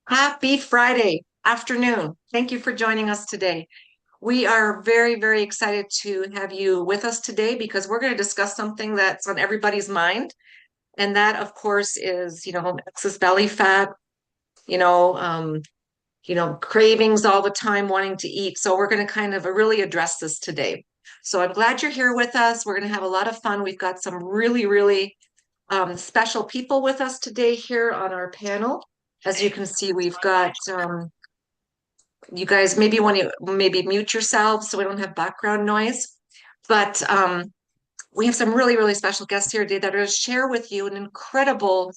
Happy Friday afternoon. Thank you for joining us today. We are very, very excited to have you with us today because we're going to discuss something that's on everybody's mind. And that, of course, is, excess belly fat, you know, um, cravings all the time, wanting to eat. So we're going to kind of really address this today. So I'm glad you're here with us. We're going to have a lot of fun. We've got some really, really special people with us today here on our panel. As you can see, we've got you guys maybe want to maybe mute yourselves so we don't have background noise. But we have some really, really special guests here today that are going to share with you an incredible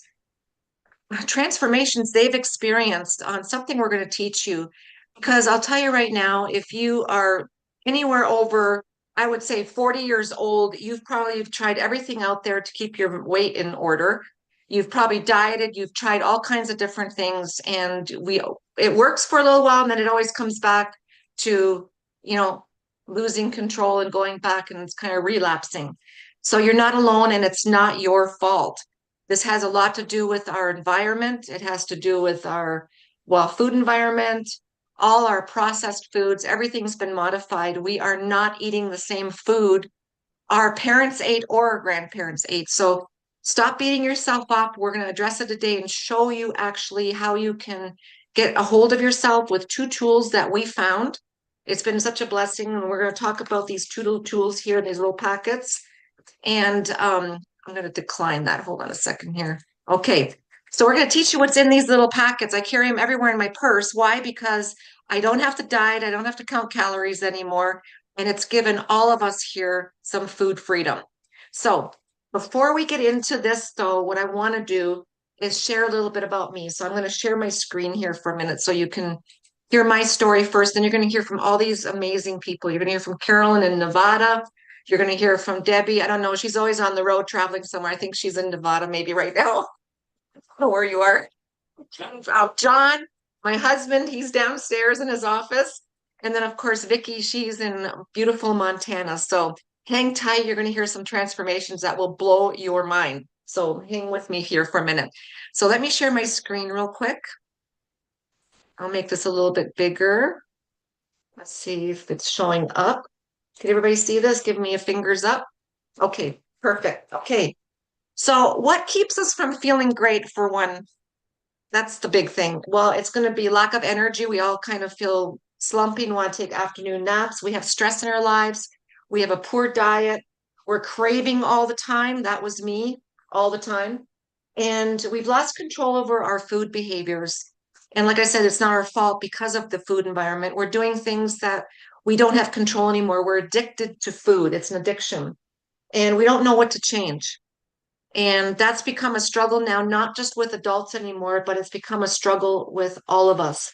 transformations they've experienced on something we're going to teach you. Because I'll tell you right now, if you are anywhere over, I would say 40 years old, you've probably tried everything out there to keep your weight in order. You've probably dieted, you've tried all kinds of different things, and it works for a little while, and then it always comes back to, you know, losing control and going back and it's kind of relapsing. So you're not alone and it's not your fault. This has a lot to do with our environment. It has to do with our, well, food environment, all our processed foods, everything's been modified. We are not eating the same food our parents ate or our grandparents ate. So stop beating yourself up. We're going to address it today and show you actually how you can get a hold of yourself with two tools that we found. It's been such a blessing. And we're going to talk about these two tools here, these little packets. And I'm going to decline that. Hold on a second here. Okay. So we're going to teach you what's in these little packets. I carry them everywhere in my purse. Why? Because I don't have to diet. I don't have to count calories anymore. And it's given all of us here some food freedom. So before we get into this, though, what I want to do is share a little bit about me. So I'm going to share my screen here for a minute so you can hear my story first. Then you're going to hear from all these amazing people. You're going to hear from Carolyn in Nevada. You're going to hear from Debbie. I don't know. She's always on the road traveling somewhere. I think she's in Nevada, maybe right now. I don't know where you are. John, my husband, he's downstairs in his office. And then, of course, Vickie, she's in beautiful Montana. So hang tight. You're going to hear some transformations that will blow your mind. So hang with me here for a minute. So let me share my screen real quick. I'll make this a little bit bigger. Let's see if it's showing up. Can everybody see this? Give me a fingers up. Okay, perfect. Okay. So what keeps us from feeling great for one? That's the big thing. Well, it's going to be lack of energy. We all kind of feel slumping, want to take afternoon naps. We have stress in our lives. We have a poor diet. We're craving all the time. That was me all the time. And we've lost control over our food behaviors. And like I said, it's not our fault because of the food environment. We're doing things that we don't have control anymore. We're addicted to food. It's an addiction. And we don't know what to change. And that's become a struggle now, not just with adults anymore, but it's become a struggle with all of us.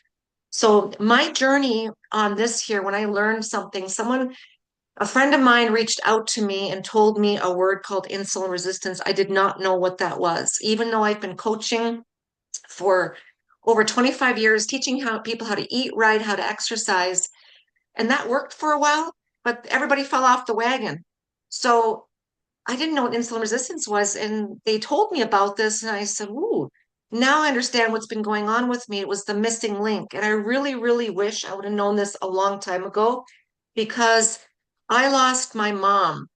So my journey on this here, when I learned something, a friend of mine reached out to me and told me a word called insulin resistance. I did not know what that was, even though I've been coaching for over 25 years, teaching people how to eat right, how to exercise. And that worked for a while, but everybody fell off the wagon. So I didn't know what insulin resistance was. And they told me about this. And I said, ooh, now I understand what's been going on with me. It was the missing link. And I really, really wish I would have known this a long time ago because I lost my mom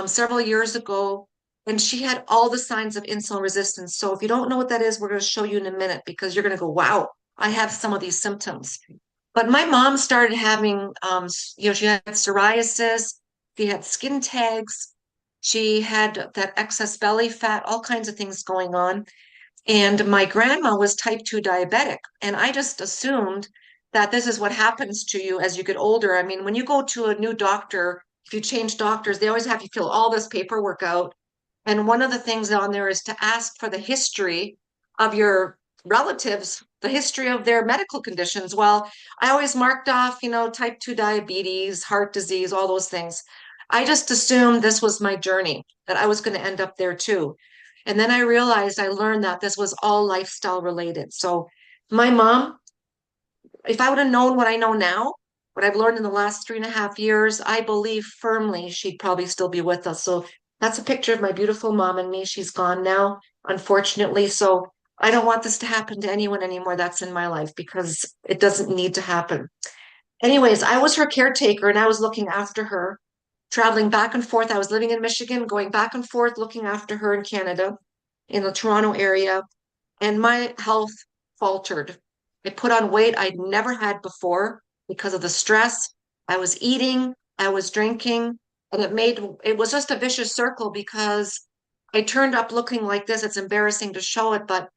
several years ago and she had all the signs of insulin resistance. So if you don't know what that is, we're going to show you in a minute because you're going to go, wow, I have some of these symptoms. But my mom started having, she had psoriasis, she had skin tags, she had that excess belly fat, all kinds of things going on. And my grandma was type 2 diabetic. And I just assumed that this is what happens to you as you get older. I mean, when you go to a new doctor, if you change doctors, they always have you fill all this paperwork out. And one of the things on there is to ask for the history of your relatives, the history of their medical conditions. Well, I always marked off, type 2 diabetes, heart disease, all those things. I just assumed this was my journey, that I was going to end up there too. And then I realized I learned that this was all lifestyle related. So my mom, if I would have known what I know now, what I've learned in the last 3.5 years, I believe firmly she'd probably still be with us. So that's a picture of my beautiful mom and me. She's gone now, unfortunately. So I don't want this to happen to anyone anymore that's in my life because it doesn't need to happen. Anyways, I was her caretaker and I was looking after her, traveling back and forth. I was living in Michigan, going back and forth, looking after her in Canada, in the Toronto area, and my health faltered. I put on weight I'd never had before because of the stress. I was eating, I was drinking, and it was just a vicious circle because I turned up looking like this. It's embarrassing to show it, but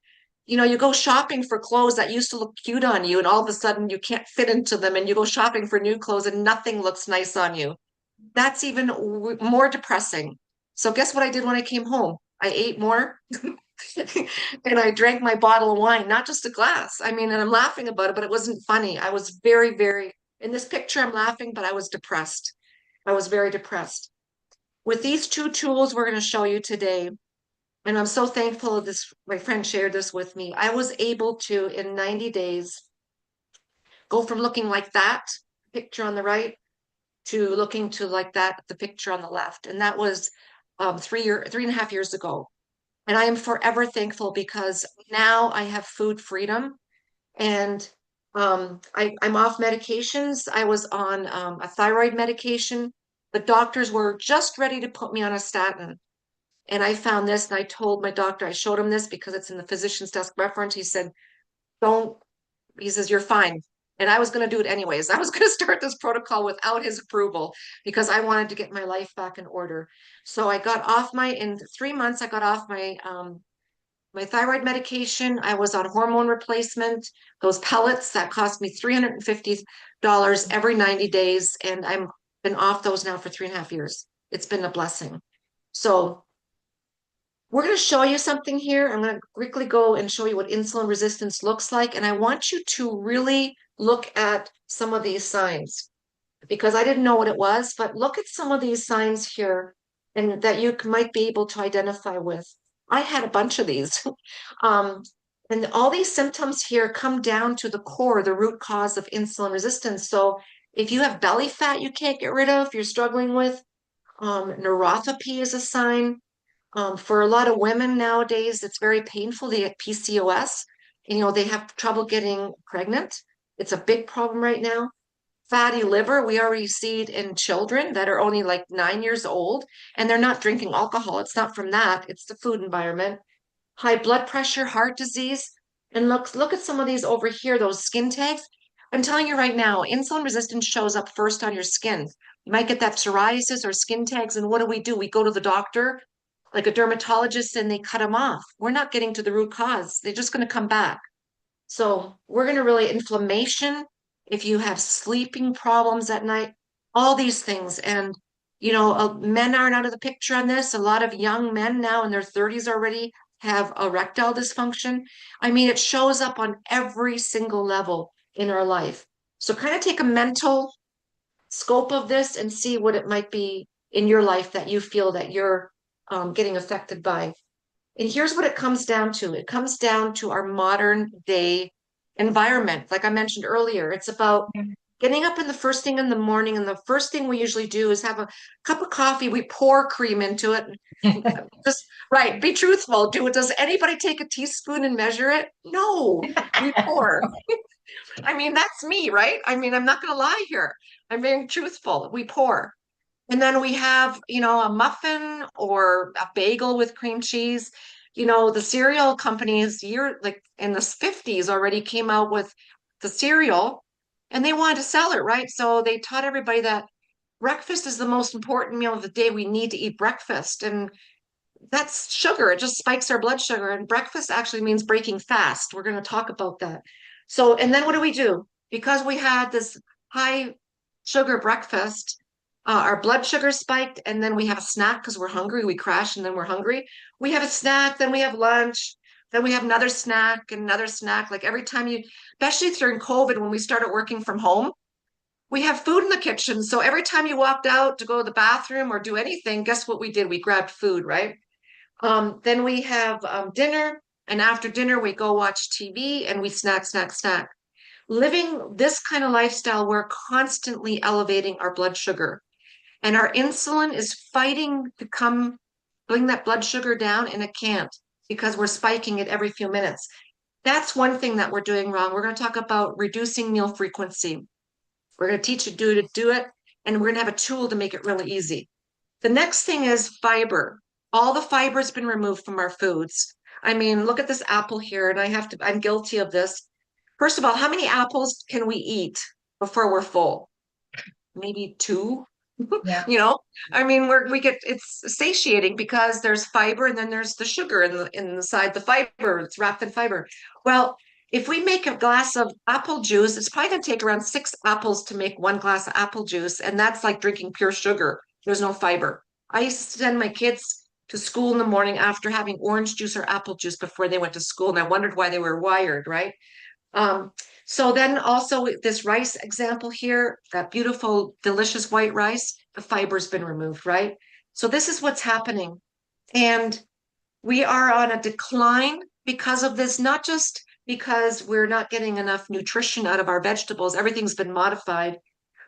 you go shopping for clothes that used to look cute on you, and all of a sudden you can't fit into them, and you go shopping for new clothes and nothing looks nice on you. That's even more depressing. So, guess what I did when I came home? I ate more and I drank my bottle of wine, not just a glass. I mean, and I'm laughing about it, but it wasn't funny. I was very, very, in this picture, I'm laughing, but I was depressed. I was very depressed. With these two tools we're going to show you today, and I'm so thankful of this. My friend shared this with me. I was able to, in 90 days, go from looking like that picture on the right to looking to like that, the picture on the left. And that was 3.5 years ago. And I am forever thankful because now I have food freedom and I'm off medications. I was on a thyroid medication. The doctors were just ready to put me on a statin. And I found this and I told my doctor, I showed him this because it's in the physician's desk reference. He said, don't, he says, you're fine. And I was going to do it anyways. I was going to start this protocol without his approval because I wanted to get my life back in order. So I got off in 3 months, I got off my thyroid medication. I was on hormone replacement, those pellets that cost me $350 every 90 days. And I've been off those now for 3.5 years. It's been a blessing. So we're going to show you something here. I'm going to quickly go and show you what insulin resistance looks like. And I want you to really look at some of these signs because I didn't know what it was, but look at some of these signs here and that you might be able to identify with. I had a bunch of these. um, and all these symptoms here come down to the core, the root cause of insulin resistance. So if you have belly fat you can't get rid of, you're struggling with, neuropathy is a sign. For a lot of women nowadays, it's very painful. They get PCOS. They have trouble getting pregnant. It's a big problem right now. Fatty liver, we already see it in children that are only like 9 years old, and they're not drinking alcohol. It's not from that, it's the food environment. High blood pressure, heart disease. And look at some of these over here, those skin tags. I'm telling you right now, insulin resistance shows up first on your skin. You might get that psoriasis or skin tags, and what do? We go to the doctor, like a dermatologist, and they cut them off. We're not getting to the root cause. They're just going to come back. So we're going to really inflammation, if you have sleeping problems at night, all these things. And, men aren't out of the picture on this. A lot of young men now in their 30s already have erectile dysfunction. I mean, it shows up on every single level in our life. So kind of take a mental scope of this and see what it might be in your life that you feel that you're getting affected by. And here's what it comes down to. It comes down to our modern day environment. Like I mentioned earlier, it's about getting up in the first thing in the morning. And the first thing we usually do is have a cup of coffee. We pour cream into it. Just right. Be truthful. Does anybody take a teaspoon and measure it? No, we pour. I mean, that's me, right? I mean, I'm not going to lie here. I'm being truthful. We pour. And then we have, a muffin or a bagel with cream cheese. The cereal companies like in the 50s already came out with the cereal and they wanted to sell it, right? So they taught everybody that breakfast is the most important meal of the day. We need to eat breakfast. And that's sugar. It just spikes our blood sugar. And breakfast actually means breaking fast. We're going to talk about that. So, and then what do we do? Because we had this high sugar breakfast, our blood sugar spiked, and then we have a snack because we're hungry. We crash and then we're hungry. We have a snack, then we have lunch, then we have another snack and another snack. Like every time especially during COVID, when we started working from home, we have food in the kitchen. So every time you walked out to go to the bathroom or do anything, guess what we did? We grabbed food, right? Then we have dinner, and after dinner, we go watch TV and we snack, snack, snack. Living this kind of lifestyle, we're constantly elevating our blood sugar, and our insulin is fighting to bring that blood sugar down, and it can't. because we're spiking it every few minutes. That's one thing that we're doing wrong. We're going to talk about reducing meal frequency. We're going to teach you to do it, and we're going to have a tool to make it really easy. The next thing is fiber. All the fiber has been removed from our foods. I mean, look at this apple here, and I'm guilty of this. First of all, how many apples can we eat before we're full? Maybe two. Yeah. You know, I mean, we get it's satiating because there's fiber and then there's the sugar inside the fiber. It's wrapped in fiber. Well, if we make a glass of apple juice, it's probably going to take around 6 apples to make 1 glass of apple juice, and that's like drinking pure sugar. There's no fiber. I used to send my kids to school in the morning after having orange juice or apple juice before they went to school, and I wondered why they were wired, right? Um, so then also this rice example here, that beautiful, delicious white rice, the fiber's been removed, right? So this is what's happening. And we are on a decline because of this, not just because we're not getting enough nutrition out of our vegetables, everything's been modified,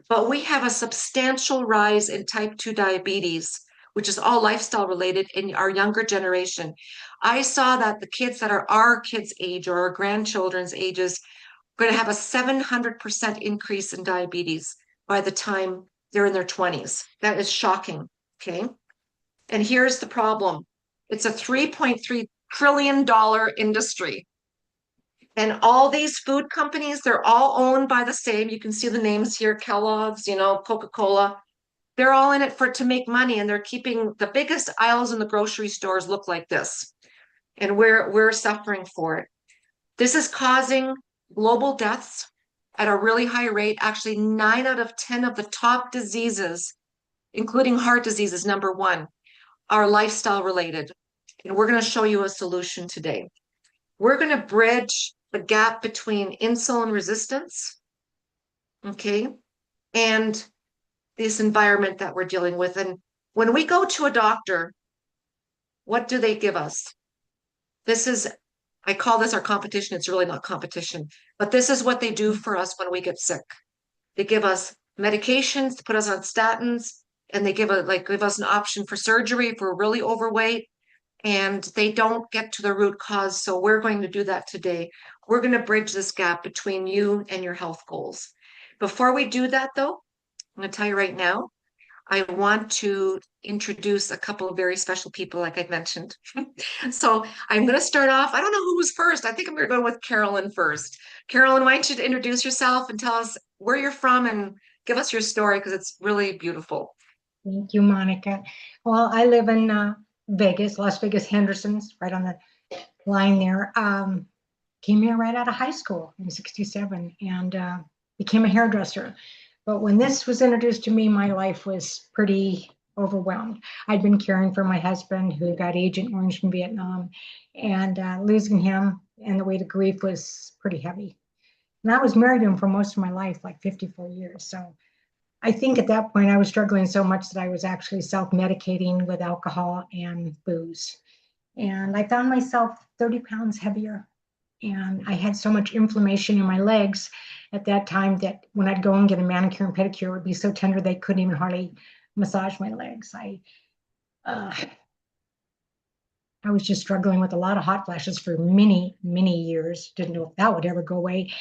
but we have a substantial rise in type 2 diabetes, which is all lifestyle related in our younger generation. I saw that the kids that are our kids' age or our grandchildren's ages are going to have a 700% increase in diabetes by the time they're in their 20s. That is shocking. Okay. And here's the problem, it's a $3.3 trillion industry. And all these food companies, they're all owned by the same. You can see the names here, Kellogg's, Coca-Cola. They're all in it for to make money, and they're keeping the biggest aisles in the grocery stores look like this. And we're suffering for it. This is causing global deaths at a really high rate. Actually, 9 out of 10 of the top diseases, including heart disease, is number one, are lifestyle related. And we're going to show you a solution today. We're going to bridge the gap between insulin resistance, okay, and this environment that we're dealing with. And when we go to a doctor, what do they give us? This is, I call this our competition. It's really not competition, but this is what they do for us when we get sick. They give us medications to put us on statins, and they give us an option for surgery if we're really overweight, and they don't get to the root cause. So we're going to do that today. We're going to bridge this gap between you and your health goals. Before we do that, though, I'm going to tell you right now, I want to introduce a couple of very special people, like I mentioned. So I'm going to start off. I don't know who was first. I think I'm going to go with Carolyn first. Carolyn, why don't you introduce yourself and tell us where you're from and give us your story because it's really beautiful. Thank you, Monica. Well, I live in Vegas, Las Vegas, Henderson's, right on the line there. Came here right out of high school in '67 and became a hairdresser. But when this was introduced to me, my life was pretty overwhelmed. I'd been caring for my husband who got Agent Orange in Vietnam, and losing him and the weight of grief was pretty heavy. And I was married to him for most of my life, like 54 years. So I think at that point I was struggling so much that I was actually self-medicating with alcohol and booze. And I found myself 30 pounds heavier. And I had so much inflammation in my legs at that time that when I'd go and get a manicure and pedicure, it would be so tender they couldn't even hardly massage my legs. Uh, I was just struggling with a lot of hot flashes for many, many years. Didn't know if that would ever go away.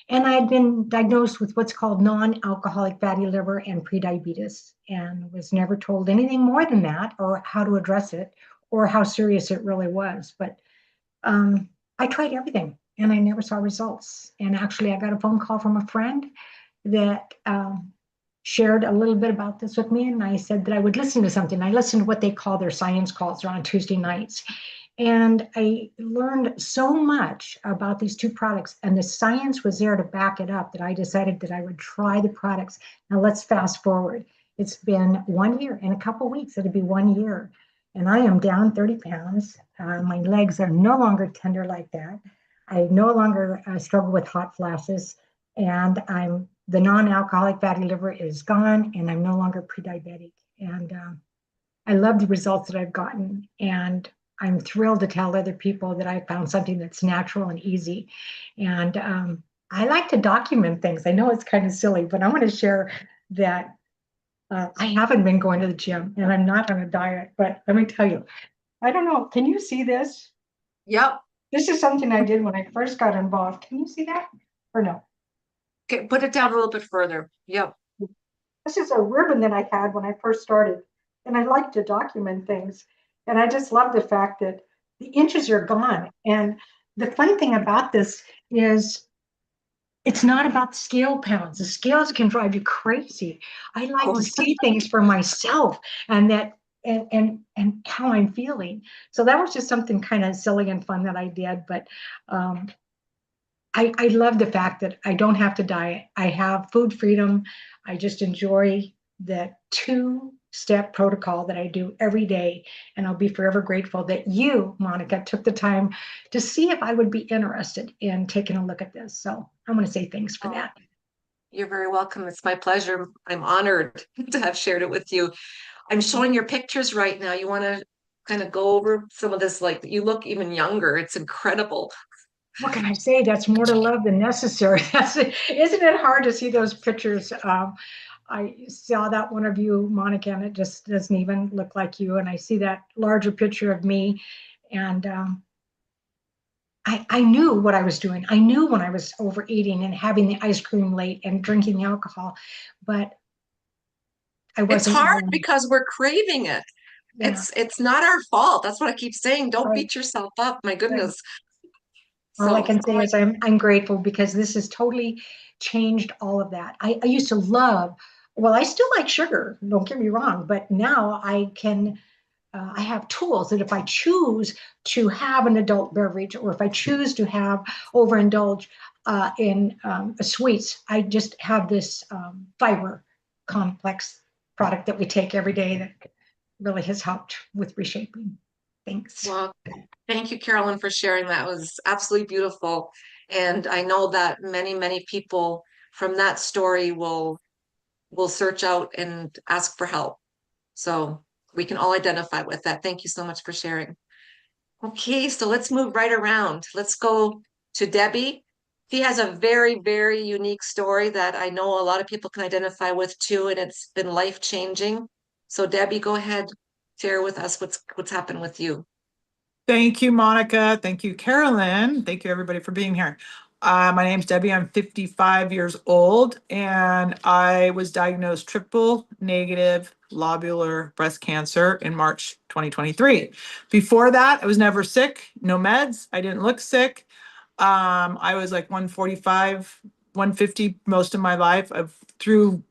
And I had been diagnosed with what's called non-alcoholic fatty liver and prediabetes, and was never told anything more than that, or how to address it, or how serious it really was. But I tried everything, and I never saw results. And actually, I got a phone call from a friend that shared a little bit about this with me, and I said that I would listen to something. I listened to what they call their science calls. They're on Tuesday nights. And I learned so much about these two products, and the science was there to back it up, that I decided that I would try the products. Now let's fast forward. It's been 1 year. In a couple of weeks, it'll be 1 year. And I am down 30 pounds. My legs are no longer tender like that. I no longer struggle with hot flashes. And the non-alcoholic fatty liver is gone, and I'm no longer pre-diabetic. And I love the results that I've gotten. And I'm thrilled to tell other people that I found something that's natural and easy. And I like to document things. I know it's kind of silly, but I want to share that I haven't been going to the gym and I'm not on a diet. But let me tell you, I don't know. Can you see this? Yep. This is something I did when I first got involved. Can you see that? Or no? Okay, put it down a little bit further. Yep. This is a ribbon that I had when I first started, and I like to document things. And I just love the fact that the inches are gone. And the fun thing about this is it's not about the scale pounds. The scales can drive you crazy. I like Oh, to see things for myself and that and how I'm feeling. So that was just something kind of silly and fun that I did. But um, I love the fact that I don't have to diet. I have food freedom. I just enjoy the two-step protocol that I do every day. And I'll be forever grateful that you, Monica, took the time to see if I would be interested in taking a look at this. So I want to say thanks for oh, that. you're very welcome. It's my pleasure. I'm honored to have shared it with you. I'm showing your pictures right now. You want to kind of go over some of this, like you look even younger. It's incredible. What can I say? That's more to love than necessary. Isn't it hard to see those pictures? I saw that one of you, Monica, and it just doesn't even look like you. And I see that larger picture of me, and I knew what I was doing. I knew when I was overeating and having the ice cream late and drinking the alcohol, but I It's wasn't hard knowing. because we're craving it. Yeah, It's not our fault. That's what I keep saying. Don't right, beat yourself up. My right. goodness. All I So, can say is I'm grateful because this has totally changed all of that. I used to love, well, I still like sugar, don't get me wrong, but now I can, I have tools that if I choose to have an adult beverage or if I choose to have overindulge in sweets, I just have this fiber complex product that we take every day that really has helped with reshaping. Thanks. well, thank you, Carolyn, for sharing that. It was absolutely beautiful. And I know that many, many people from that story will search out and ask for help. So we can all identify with that. Thank you so much for sharing. Okay, so let's move right around. Let's go to Debbie. She has a very, very unique story that I know a lot of people can identify with too, and it's been life-changing. So Debbie, go ahead, share with us what's happened with you. Thank you, Monica. Thank you, Carolyn. Thank you, everybody, for being here. My name's Debbie. I'm 55 years old, and I was diagnosed triple negative lobular breast cancer in March 2023. Before that, I was never sick, no meds. I didn't look sick. I was like 145, 150 most of my life. Through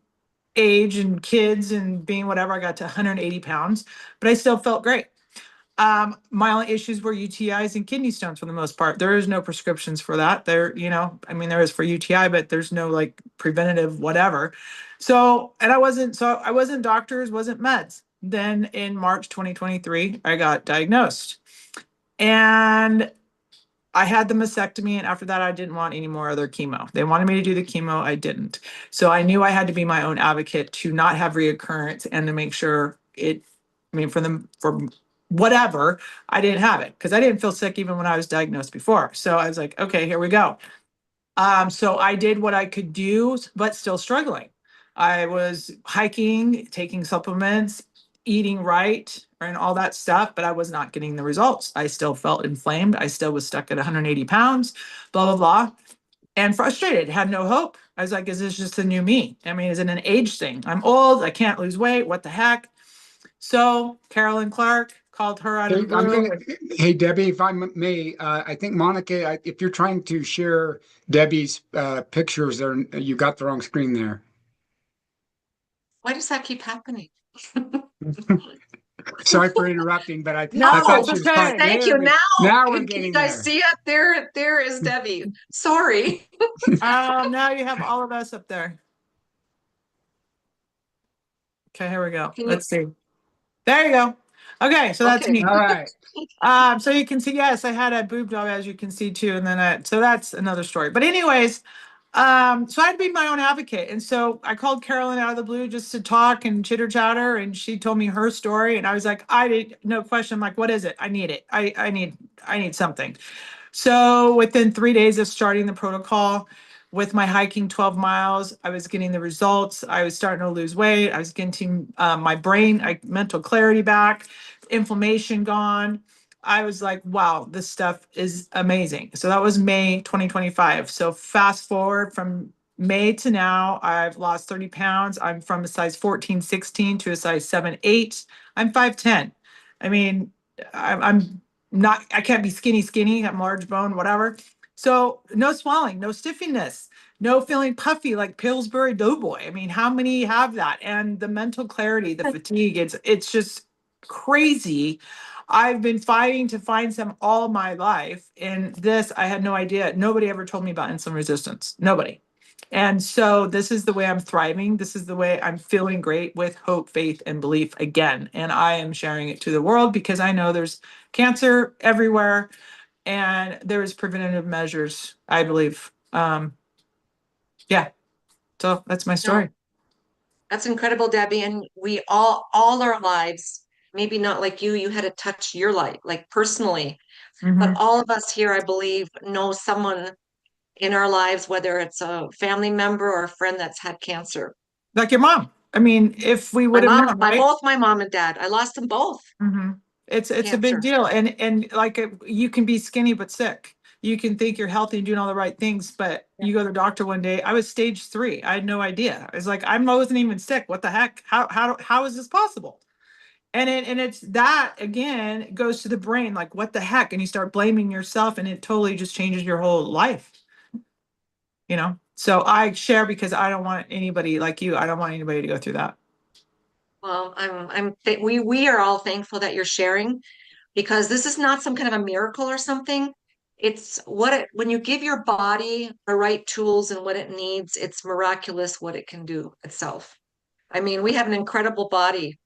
age and kids and being whatever, I got to 180 pounds, but I still felt great. My only issues were UTIs and kidney stones for the most part. There is no prescriptions for that. I mean, there is for UTI, but there's no like preventative whatever. So I wasn't doctors, wasn't meds. Then in March 2023, I got diagnosed and I had the mastectomy. And after that, I didn't want any more other chemo. They wanted me to do the chemo. I didn't. So I knew I had to be my own advocate to not have reoccurrence and to make sure for whatever, I didn't have it because I didn't feel sick even when I was diagnosed before. So I was like, okay, here we go. So I did what I could do, but still struggling. I was hiking, taking supplements, eating right, and all that stuff, but I was not getting the results. I still felt inflamed. I still was stuck at 180 pounds, blah, blah, blah, and frustrated, had no hope. I was like, is this just a new me? I mean, is it an age thing? I'm old. I can't lose weight. What the heck? So Carolyn Clark called her out of the Hey, I'm blue. gonna, hey Debbie, if I may, I think Monica, if you're trying to share Debbie's pictures, there you got the wrong screen there. Why does that keep happening? Sorry for interrupting, but I No, thought No, it's she was trying. okay. thank There you. we, Now, now we're can you getting guys there. see it? There is Debbie. Sorry. Now you have all of us up there. Okay, here we go. Can you? Let's see. There you go. Okay, so that's Okay. me. All right. So you can see, yes, I had a boob job, as you can see too, and then so that's another story. But anyways, so I had to be my own advocate, and so I called Carolyn out of the blue just to talk and chitter chatter, and she told me her story, and I was like, I did no question. I'm like, what is it? I need it. I need something. So within 3 days of starting the protocol, with my hiking 12 miles, I was getting the results. I was starting to lose weight. I was getting my mental clarity back, inflammation gone. I was like, wow, this stuff is amazing. So that was May 2025. So fast forward from May to now, I've lost 30 pounds. I'm from a size 14, 16 to a size 7, 8. I'm 5'10". I mean, I'm not, I can't be skinny. I'm large bone, whatever. So no swelling, no stiffiness, no feeling puffy like Pillsbury Doughboy. I mean, how many have that? And the mental clarity, the fatigue, it's just crazy. I've been fighting to find some all my life. And this, I had no idea. Nobody ever told me about insulin resistance. Nobody. And so this is the way I'm thriving. This is the way I'm feeling great with hope, faith, and belief again. And I am sharing it to the world because I know there's cancer everywhere and there is preventative measures, I believe. Yeah. So that's my story. That's incredible, Debbie. And we all our lives, maybe not like you had to touch your life, like personally, but all of us here, I believe, know someone in our lives, whether it's a family member or a friend that's had cancer. Like your mom. I mean, if we would have known, right? Both my mom and dad, I lost them both. It's a Cancer. big deal. And like you can be skinny but sick. You can think you're healthy and doing all the right things, but you go to the doctor one day. I was stage 3. I had no idea. It's like I wasn't even sick. What the heck? How is this possible? And it's that again goes to the brain, like what the heck? And you start blaming yourself and it totally just changes your whole life. You know? So I share because I don't want anybody like you. I don't want anybody to go through that. Well, we are all thankful that you're sharing, because this is not some kind of a miracle or something. It's when you give your body the right tools and what it needs, it's miraculous what it can do itself. I mean, we have an incredible body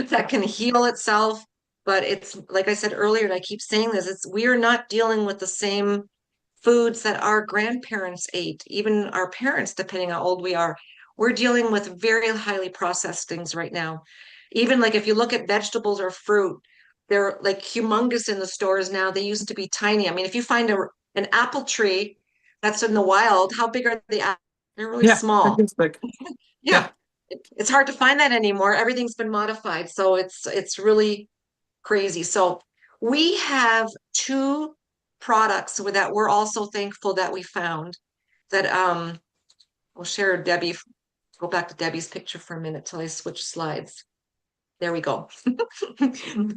that can heal itself, but it's like I said earlier, and I keep saying this, we are not dealing with the same foods that our grandparents ate, even our parents, depending how old we are. We're dealing with very highly processed things right now. Even like if you look at vegetables or fruit, they're like humongous in the stores now. They used to be tiny. I mean, if you find an apple tree that's in the wild, how big are the apples? They're really small. Yeah. It's hard to find that anymore. Everything's been modified. So it's really crazy. So we have 2 products that we're also thankful that we found that we'll share. Debbie, go back to Debbie's picture for a minute till I switch slides. There we go.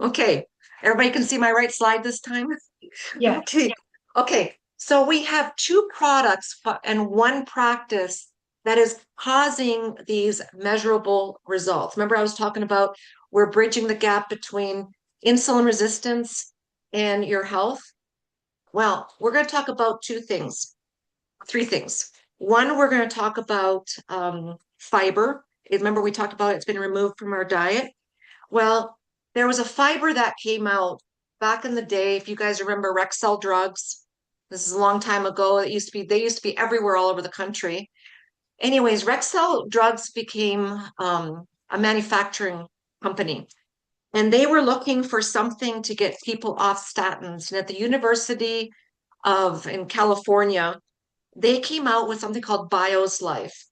Okay. Everybody can see my right slide this time? Yeah. Okay. So we have 2 products and 1 practice that is causing these measurable results. Remember, I was talking about we're bridging the gap between insulin resistance and your health. Well, we're going to talk about 3 things. One, we're going to talk about fiber. Remember, we talked about it's been removed from our diet. Well, there was a fiber that came out back in the day. If you guys remember Rexall drugs, this is a long time ago. They used to be everywhere all over the country. Anyways, Rexall drugs became a manufacturing company, and they were looking for something to get people off statins. And at the University in California, they came out with something called Bio's Life.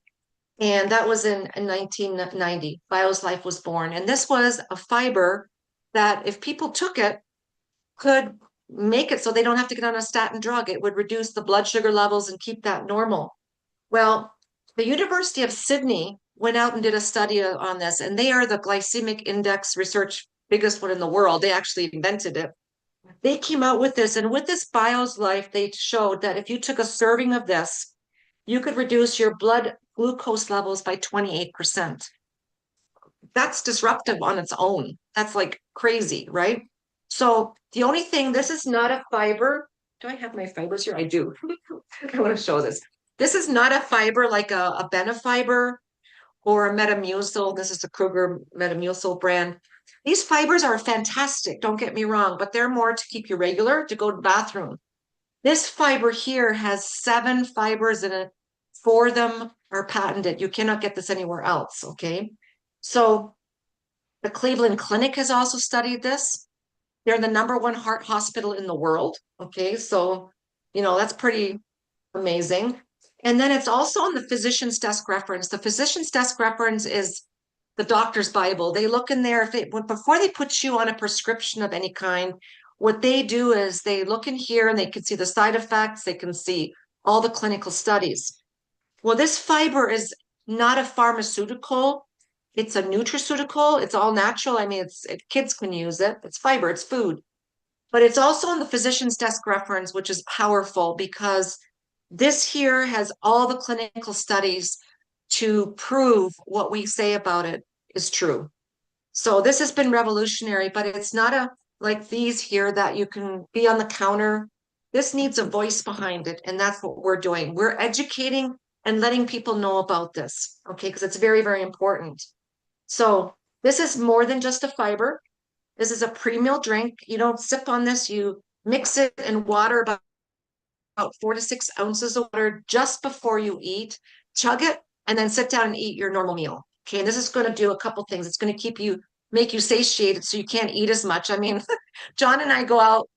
And that was in 1990. Bio's Life was born. And this was a fiber that if people took it, could make it so they don't have to get on a statin drug. It would reduce the blood sugar levels and keep that normal. Well, the University of Sydney went out and did a study on this, and they are the glycemic index research biggest one in the world. They actually invented it. They came out with this, and with this Bio's Life, they showed that if you took a serving of this, you could reduce your blood glucose levels by 28%. That's disruptive on its own. That's like crazy, right? So the only thing, this is not a fiber. Do I have my fibers here? I do. I want to show this. This is not a fiber like a Benefiber or a Metamucil. This is the Kruger Metamucil brand. These fibers are fantastic, don't get me wrong, but they're more to keep you regular, to go to the bathroom. This fiber here has 7 fibers in it. 4 of them are patented. You cannot get this anywhere else, okay? So the Cleveland Clinic has also studied this. They're the #1 heart hospital in the world, okay? So, that's pretty amazing. And then it's also on the physician's desk reference. The physician's desk reference is the doctor's Bible. They look in there before they put you on a prescription of any kind what they do is they look in here and they can see the side effects, they can see all the clinical studies. Well, this fiber is not a pharmaceutical, it's a nutraceutical, it's all natural. I mean, kids can use it, it's fiber, it's food. But it's also on the physician's desk reference, which is powerful because this here has all the clinical studies to prove what we say about it is true. So this has been revolutionary, but it's not like these here that you can be on the counter. This needs a voice behind it, and that's what we're doing. We're educating and letting people know about this, okay? Because it's very, very important. So this is more than just a fiber. This is a pre-meal drink. You don't sip on this. You mix it in water, about 4 to 6 ounces of water just before you eat. Chug it, and then sit down and eat your normal meal. Okay, and this is going to do a couple things. It's going to make you satiated so you can't eat as much. I mean, John and I go out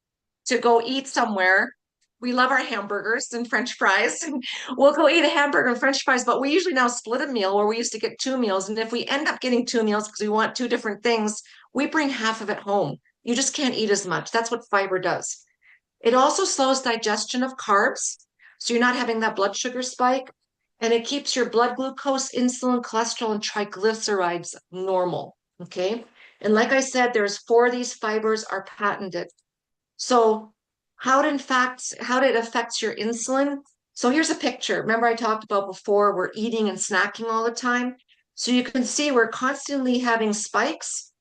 to go eat somewhere. We love our hamburgers and French fries. And we'll go eat a hamburger and French fries, but we usually now split a meal where we used to get 2 meals. And if we end up getting 2 meals because we want 2 different things, we bring half of it home. You just can't eat as much. That's what fiber does. It also slows digestion of carbs, so you're not having that blood sugar spike, and it keeps your blood glucose, insulin, cholesterol, and triglycerides normal, okay? And like I said, there's 4 of these fibers are patented. So how it affects your insulin? So here's a picture. Remember I talked about before, we're eating and snacking all the time. So you can see we're constantly having spikes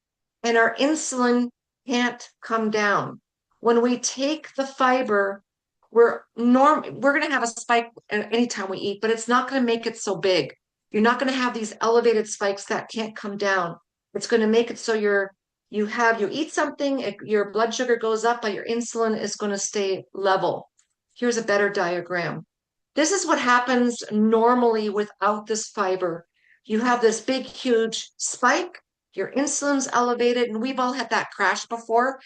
and our insulin can't come down. When we take the fiber, we're going to have a spike anytime we eat, but it's not going to make it so big. You're not going to have these elevated spikes that can't come down. It's going to make it so you eat something, your blood sugar goes up, but your insulin is going to stay level. Here's a better diagram. This is what happens normally without this fiber. You have this big, huge spike, your insulin's elevated, and we've all had that crash before.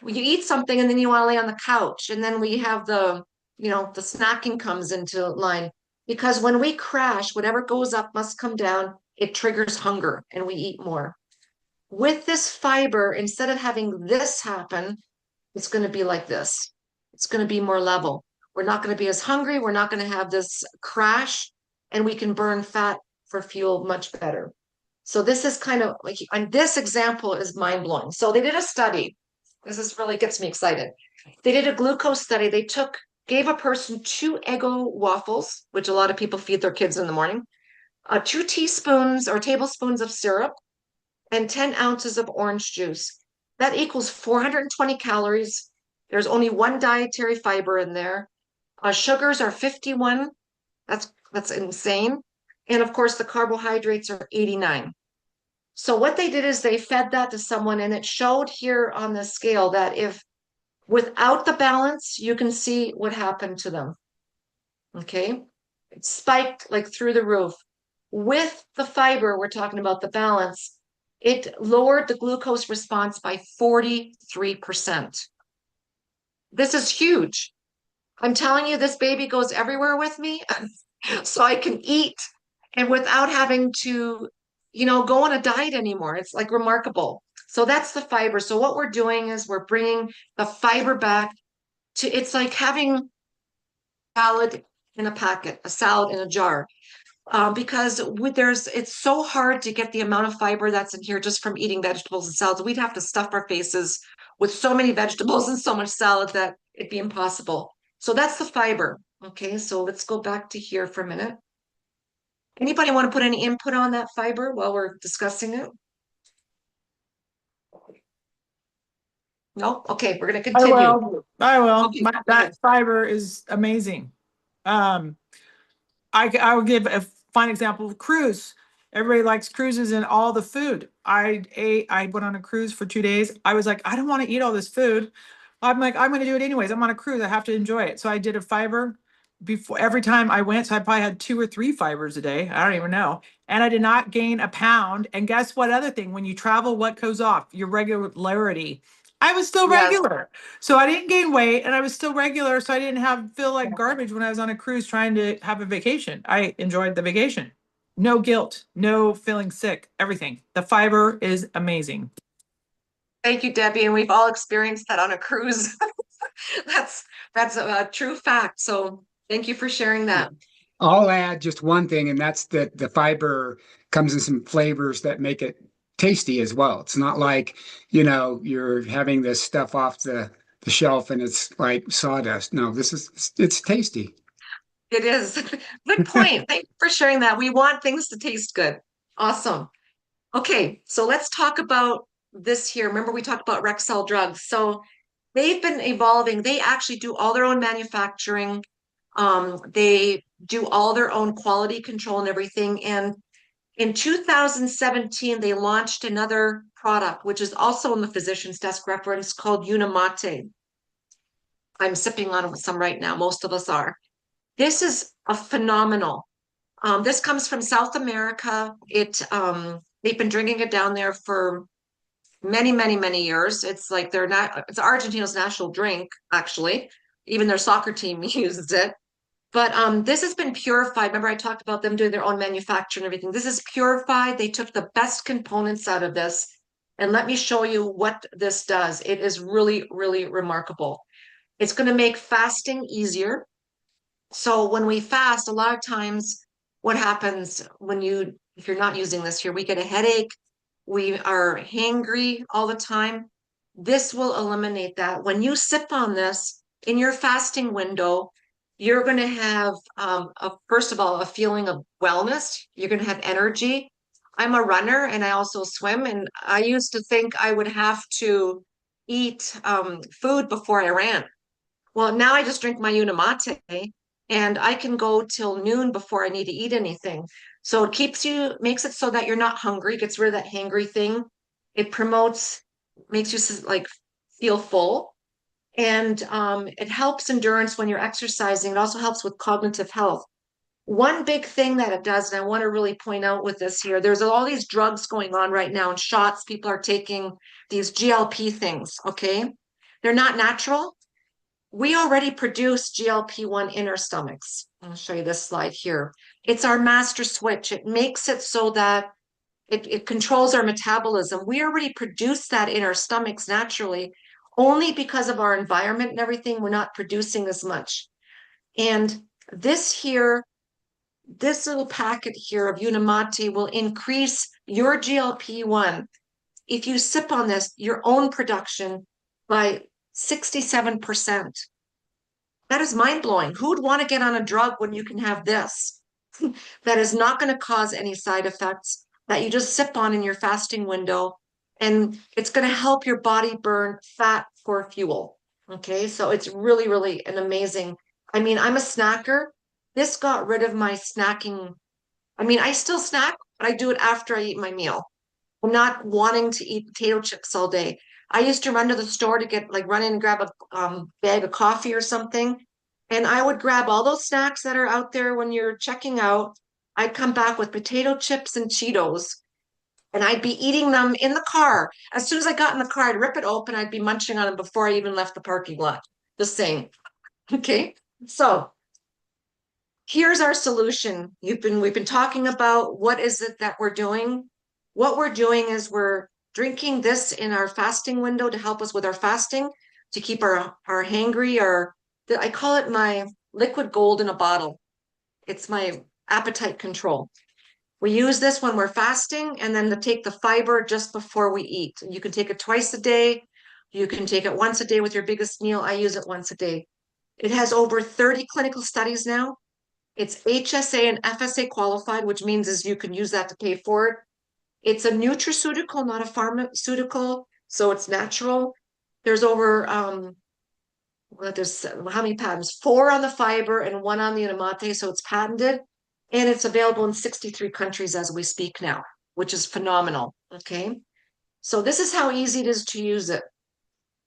You eat something and then you want to lay on the couch, and then we have the snacking comes into line. Because when we crash, whatever goes up must come down. It triggers hunger and we eat more. With this fiber, instead of having this happen, it's going to be like this. It's going to be more level. We're not going to be as hungry. We're not going to have this crash, and we can burn fat for fuel much better. So this is kind of like, and this example is mind blowing. So they did a study. This really gets me excited. They did a glucose study. They gave a person 2 Eggo waffles, which a lot of people feed their kids in the morning, 2 teaspoons or tablespoons of syrup, and 10 ounces of orange juice. That equals 420 calories. There's only 1 dietary fiber in there. Sugars are 51. That's insane. And of course, the carbohydrates are 89. So what they did is they fed that to someone, and it showed here on the scale that if without the balance, you can see what happened to them. Okay. It spiked like through the roof. With the fiber, we're talking about the balance, it lowered the glucose response by 43%. This is huge. I'm telling you, this baby goes everywhere with me so I can eat and without having to, go on a diet anymore. It's like remarkable. So that's the fiber. So what we're doing is we're bringing the fiber back it's like having salad in a packet, a salad in a jar. Because it's so hard to get the amount of fiber that's in here just from eating vegetables and salads. We'd have to stuff our faces with so many vegetables and so much salad that it'd be impossible. So that's the fiber. Okay, so let's go back to here for a minute. Anybody want to put any input on that fiber while we're discussing it? No? Okay, we're going to continue. I will. Okay, go That ahead. fiber is amazing. I will give a fine example of cruise. Everybody likes cruises and all the food. I went on a cruise for 2 days. I was like, I don't want to eat all this food. I'm like, I'm going to do it anyways. I'm on a cruise. I have to enjoy it. So I did a fiber before every time I went. So I probably had 2 or 3 fibers a day. I don't even know. And I did not gain a pound. And guess what other thing? When you travel, what goes off? Your regularity. I was still Yes. regular. So I didn't gain weight and I was still regular. So I didn't feel like garbage when I was on a cruise trying to have a vacation. I enjoyed the vacation. No guilt, no feeling sick, everything. The fiber is amazing. Thank you, Debbie. And we've all experienced that on a cruise. That's that's a true fact. So thank you for sharing that. I'll add just one thing, and that's that the fiber comes in some flavors that make it tasty as well. It's not like, you're having this stuff off the shelf and it's like sawdust. No, it's tasty. It is. Good point. Thank you for sharing that. We want things to taste good. Awesome. Okay, so let's talk about this here. Remember, we talked about Rexall drugs. So they've been evolving. They actually do all their own manufacturing. They do all their own quality control and everything. And in 2017, they launched another product, which is also in the physician's desk reference called Unimate. I'm sipping on some right now. Most of us are. This is a phenomenal. This comes from South America. They've been drinking it down there for many, many, many years. It's like it's Argentina's national drink, actually. Even their soccer team uses it. But this has been purified. Remember, I talked about them doing their own manufacture and everything. This is purified. They took the best components out of this. And let me show you what this does. It is really, really remarkable. It's going to make fasting easier. So when we fast, a lot of times what happens if you're not using this here, we get a headache. We are hangry all the time. This will eliminate that. When you sip on this in your fasting window, you're going to have, first of all, a feeling of wellness. You're going to have energy. I'm a runner and I also swim. And I used to think I would have to eat food before I ran. Well, now I just drink my Unimate and I can go till noon before I need to eat anything. So it makes it so that you're not hungry, gets rid of that hangry thing. It makes you like feel full. And it helps endurance when you're exercising. It also helps with cognitive health. One big thing that it does, and I want to really point out with this here, there's all these drugs going on right now and shots. People are taking these GLP things, okay? They're not natural. We already produce GLP-1 in our stomachs. I'll show you this slide here. It's our master switch. It makes it so that it controls our metabolism. We already produce that in our stomachs naturally. Only because of our environment and everything, we're not producing as much. And this little packet here of Unimate will increase your GLP-1. If you sip on this, your own production by 67%. That is mind-blowing. Who would want to get on a drug when you can have this? That is not going to cause any side effects, that you just sip on in your fasting window, and it's going to help your body burn fat for fuel. Okay, so it's really, really an amazing. I mean, I'm a snacker. This got rid of my snacking. I mean, I still snack, but I do it after I eat my meal. I'm not wanting to eat potato chips all day. I used to run to the store to run in and grab a bag of coffee or something. And I would grab all those snacks that are out there when you're checking out. I'd come back with potato chips and Cheetos, and I'd be eating them in the car. As soon as I got in the car, I'd rip it open. I'd be munching on them before I even left the parking lot. Just saying. Okay. So here's our solution. We've been talking about what is it that we're doing. What we're doing is we're drinking this in our fasting window to help us with our fasting, to keep our hangry, I call it my liquid gold in a bottle. It's my appetite control. We use this when we're fasting, and then to take the fiber just before we eat. You can take it twice a day. You can take it once a day with your biggest meal. I use it once a day. It has over 30 clinical studies now. It's HSA and FSA qualified, which means is you can use that to pay for it. It's a nutraceutical, not a pharmaceutical, so it's natural. There's over there's how many patents? 4 on the fiber and 1 on the Unimate, so it's patented, and it's available in 63 countries as we speak now, which is phenomenal. Okay, so this is how easy it is to use it.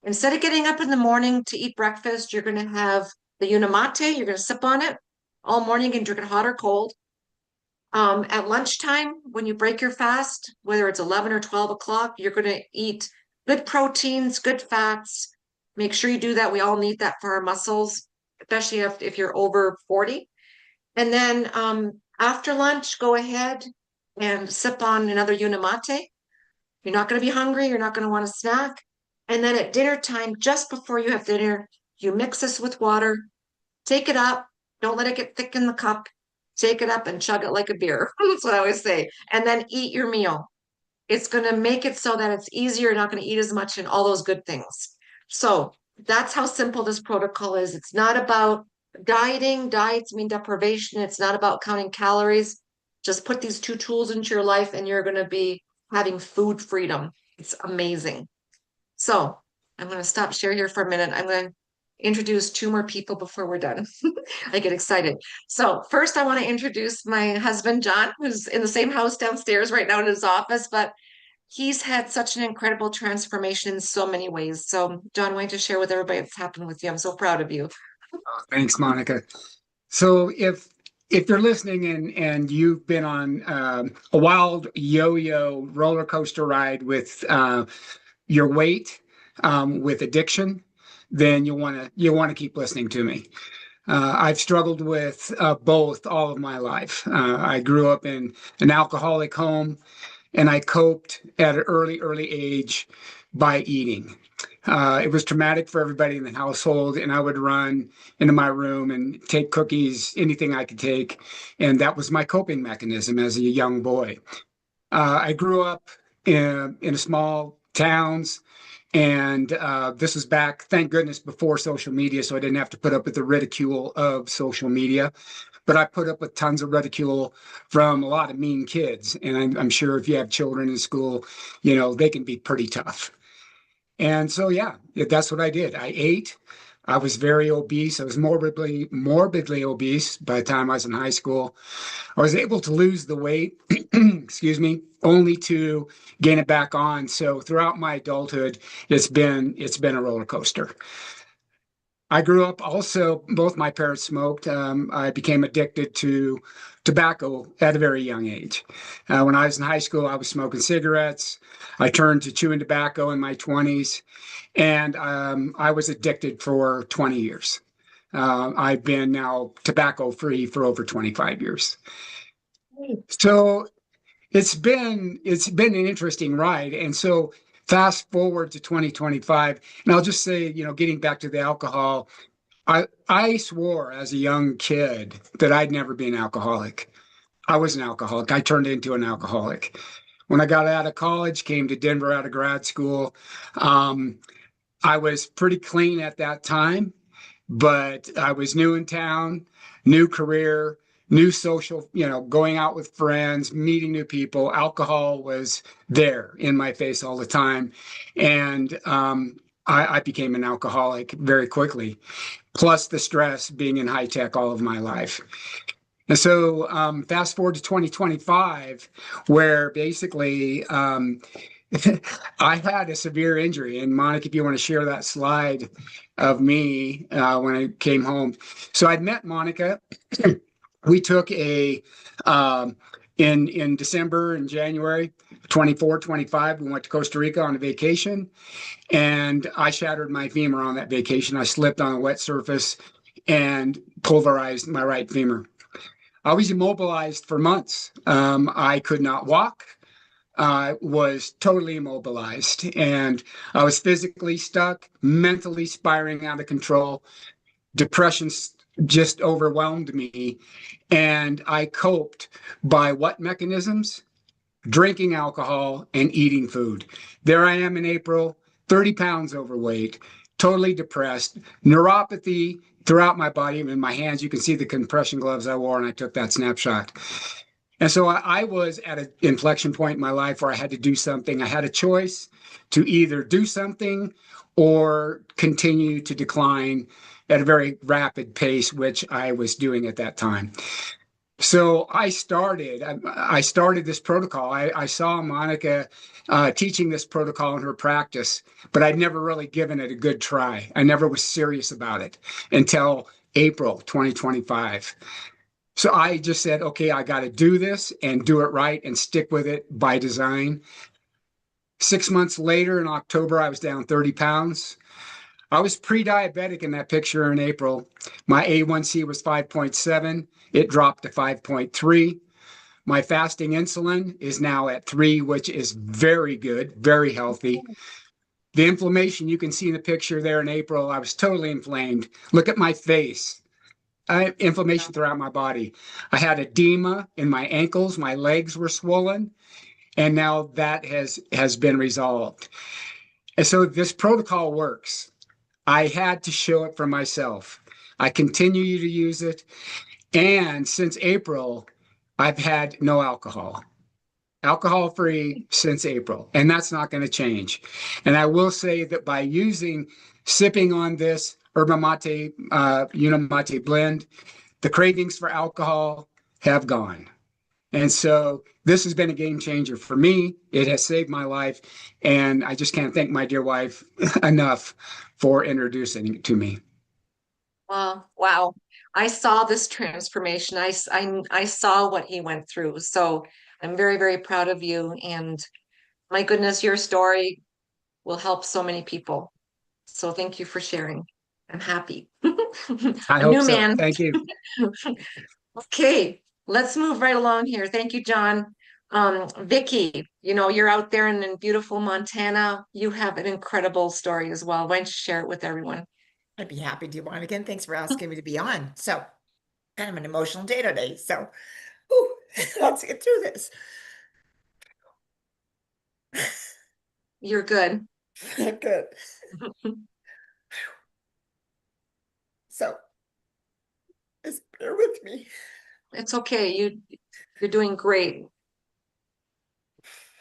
Instead of getting up in the morning to eat breakfast, you're going to have the Unimate. You're going to sip on it all morning and drink it hot or cold. At lunchtime, when you break your fast, whether it's 11 or 12 o'clock, you're going to eat good proteins, good fats. Make sure you do that. We all need that for our muscles, especially if you're over 40. And then after lunch, go ahead and sip on another Unimate. You're not going to be hungry. You're not going to want to snack. And then at dinner time, just before you have dinner, you mix this with water, take it up, don't let it get thick in the cup, take it up and chug it like a beer. That's what I always say. And then eat your meal. It's going to make it so that it's easier. You're not going to eat as much and all those good things. So that's how simple this protocol is. It's not about dieting. Diets mean deprivation. It's not about counting calories. Just put these two tools into your life and you're going to be having food freedom. It's amazing. So I'm going to stop share here for a minute. I'm going to introduce two more people before we're done. I get excited. So first I want to introduce my husband, John, who's in the same house downstairs right now in his office, but he's had such an incredible transformation in so many ways. So John, why don't you share with everybody what's happened with you? I'm so proud of you. Thanks, Monica. So if you're listening and you've been on a wild yo-yo roller coaster ride with your weight, with addiction, then you'll want to keep listening to me. I've struggled with both all of my life. I grew up in an alcoholic home, and I coped at an early age by eating. It was traumatic for everybody in the household, and I would run into my room and take cookies, anything I could take, and that was my coping mechanism as a young boy. I grew up in small towns, and this was back, thank goodness, before social media, so I didn't have to put up with the ridicule of social media. But I put up with tons of ridicule from a lot of mean kids. And I'm sure if you have children in school, they can be pretty tough. And so, yeah, that's what I did. I ate. I was very obese. I was morbidly obese by the time I was in high school. I was able to lose the weight, excuse me, only to gain it back on. So throughout my adulthood, it's been a roller coaster. I grew up also, both my parents smoked. I became addicted to tobacco at a very young age. When I was in high school, I was smoking cigarettes. I turned to chewing tobacco in my 20s, and I was addicted for 20 years. I've been now tobacco free for over 25 years. So it's been an interesting ride. And so fast forward to 2025, and I'll just say, getting back to the alcohol, I swore as a young kid that I'd never be an alcoholic. I was an alcoholic. I turned into an alcoholic. When I got out of college, came to Denver out of grad school, I was pretty clean at that time, but I was new in town, new career, new social, going out with friends, meeting new people. Alcohol was there in my face all the time. And I became an alcoholic very quickly, plus the stress being in high tech all of my life. And so fast forward to 2025, where basically I had a severe injury. And Monica, if you want to share that slide of me when I came home. So I'd met Monica. We took in December and January 24, 25, we went to Costa Rica on a vacation, and I shattered my femur on that vacation. I slipped on a wet surface and pulverized my right femur. I was immobilized for months. I could not walk. I was totally immobilized, and I was physically stuck, mentally spiraling out of control. Depression just overwhelmed me, and I coped by what mechanisms? Drinking alcohol and eating food. There I am in April, 30 pounds overweight, totally depressed, neuropathy throughout my body. In my hands, you can see the compression gloves I wore, and I took that snapshot. And so I was at an inflection point in my life where I had to do something. I had a choice to either do something or continue to decline at a very rapid pace, which I was doing at that time. So I started this protocol. I saw Monica teaching this protocol in her practice, but I'd never really given it a good try. I never was serious about it until April 2025. So I just said, okay, I got to do this and do it right and stick with it by design. 6 months later, in October, I was down 30 pounds. I was pre-diabetic in that picture in April. My A1C was 5.7. It dropped to 5.3. My fasting insulin is now at 3, which is very good, very healthy. The inflammation you can see in the picture there in April, I was totally inflamed. Look at my face. I have inflammation throughout my body. I had edema in my ankles, my legs were swollen, and now that has been resolved. And so this protocol works. I had to show it for myself. I continue to use it, and since April, I've had no alcohol. Alcohol free since April, and that's not going to change. And I will say that by sipping on this yerba mate, Unimate blend, the cravings for alcohol have gone. And so this has been a game changer for me. It has saved my life. And I just can't thank my dear wife enough for introducing it to me. Wow. I saw this transformation. I saw what he went through. So I'm very, very proud of you. And my goodness, your story will help so many people. So thank you for sharing. I'm happy. I A hope new so. man. Thank you. Okay, let's move right along here. Thank you, John. Vickie, you're out there in beautiful Montana. You have an incredible story as well. Why don't you share it with everyone? I'd be happy to, Monica, and thanks for asking me to be on. So, kind of an emotional day today. So, whew, let's get through this. You're good. Good. So, just bear with me. It's okay. You're doing great.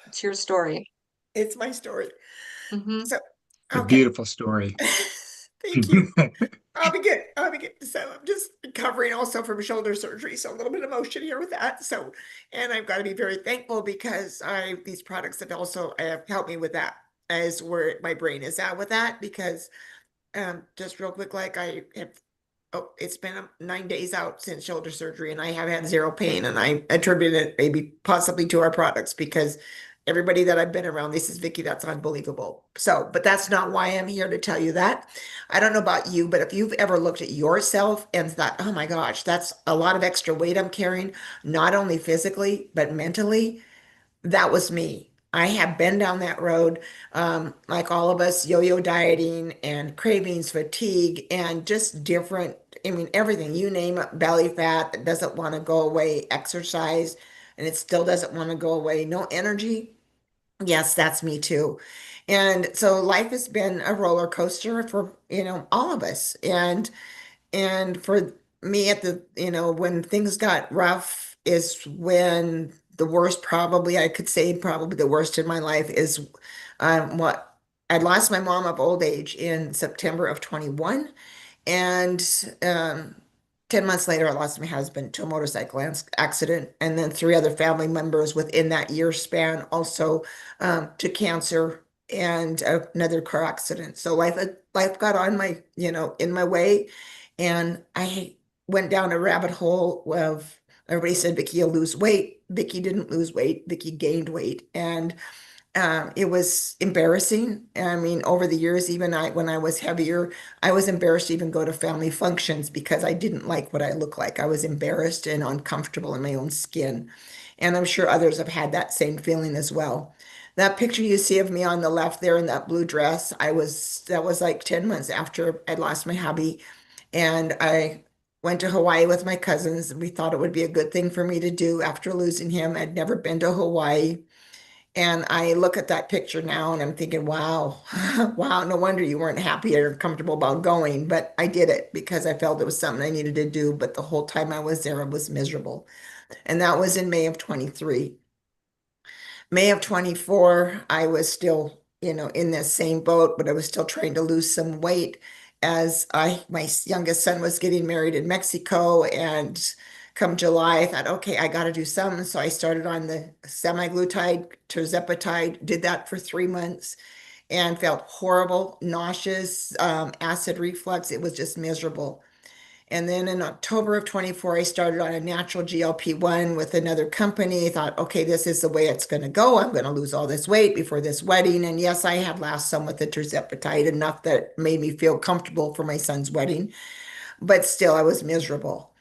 It's your story. It's my story. Mhm. So, A okay. beautiful story. Thank you. I'll be good. So I'm just recovering also from shoulder surgery. So a little bit of emotion here with that. So, and I've got to be very thankful because these products have also have helped me with that, as where my brain is at with that. Because just real quick, like it's been 9 days out since shoulder surgery and I have had zero pain, and I attribute it maybe possibly to our products, because everybody that I've been around, this is Vickie, that's unbelievable. So, but that's not why I'm here to tell you that. I don't know about you, but if you've ever looked at yourself and thought, oh my gosh, that's a lot of extra weight I'm carrying, not only physically, but mentally, that was me. I have been down that road, like all of us, yo-yo dieting and cravings, fatigue, and just different, I mean, everything, you name it, belly fat that doesn't want to go away, exercise, and it still doesn't want to go away, no energy. Yes, that's me too. And so life has been a roller coaster for, all of us. And for me at when things got rough is when the worst, probably I could say probably the worst in my life is what I lost my mom of old age in September of 21. And 10 months later, I lost my husband to a motorcycle accident, and then three other family members within that year span also to cancer and another car accident. So life got on my, in my way, and I went down a rabbit hole of everybody said, Vickie, you'll lose weight. Vickie didn't lose weight. Vickie gained weight. And it was embarrassing. I mean, over the years, even when I was heavier, I was embarrassed to even go to family functions because I didn't like what I looked like. I was embarrassed and uncomfortable in my own skin. And I'm sure others have had that same feeling as well. That picture you see of me on the left there in that blue dress, that was like 10 months after I lost my hubby. And I went to Hawaii with my cousins. We thought it would be a good thing for me to do after losing him. I'd never been to Hawaii. And I look at that picture now and I'm thinking, wow, wow, no wonder you weren't happy or comfortable about going. But I did it because I felt it was something I needed to do. But the whole time I was there, I was miserable. And that was in May of 23. May of 24, I was still, in this same boat, but I was still trying to lose some weight as my youngest son was getting married in Mexico. And come July, I thought, okay, I got to do something. So I started on the semaglutide, tirzepatide, did that for 3 months and felt horrible, nauseous, acid reflux. It was just miserable. And then in October of 24, I started on a natural GLP-1 with another company. I thought, okay, this is the way it's going to go. I'm going to lose all this weight before this wedding. And yes, I had lost some with the tirzepatide, enough that made me feel comfortable for my son's wedding. But still, I was miserable.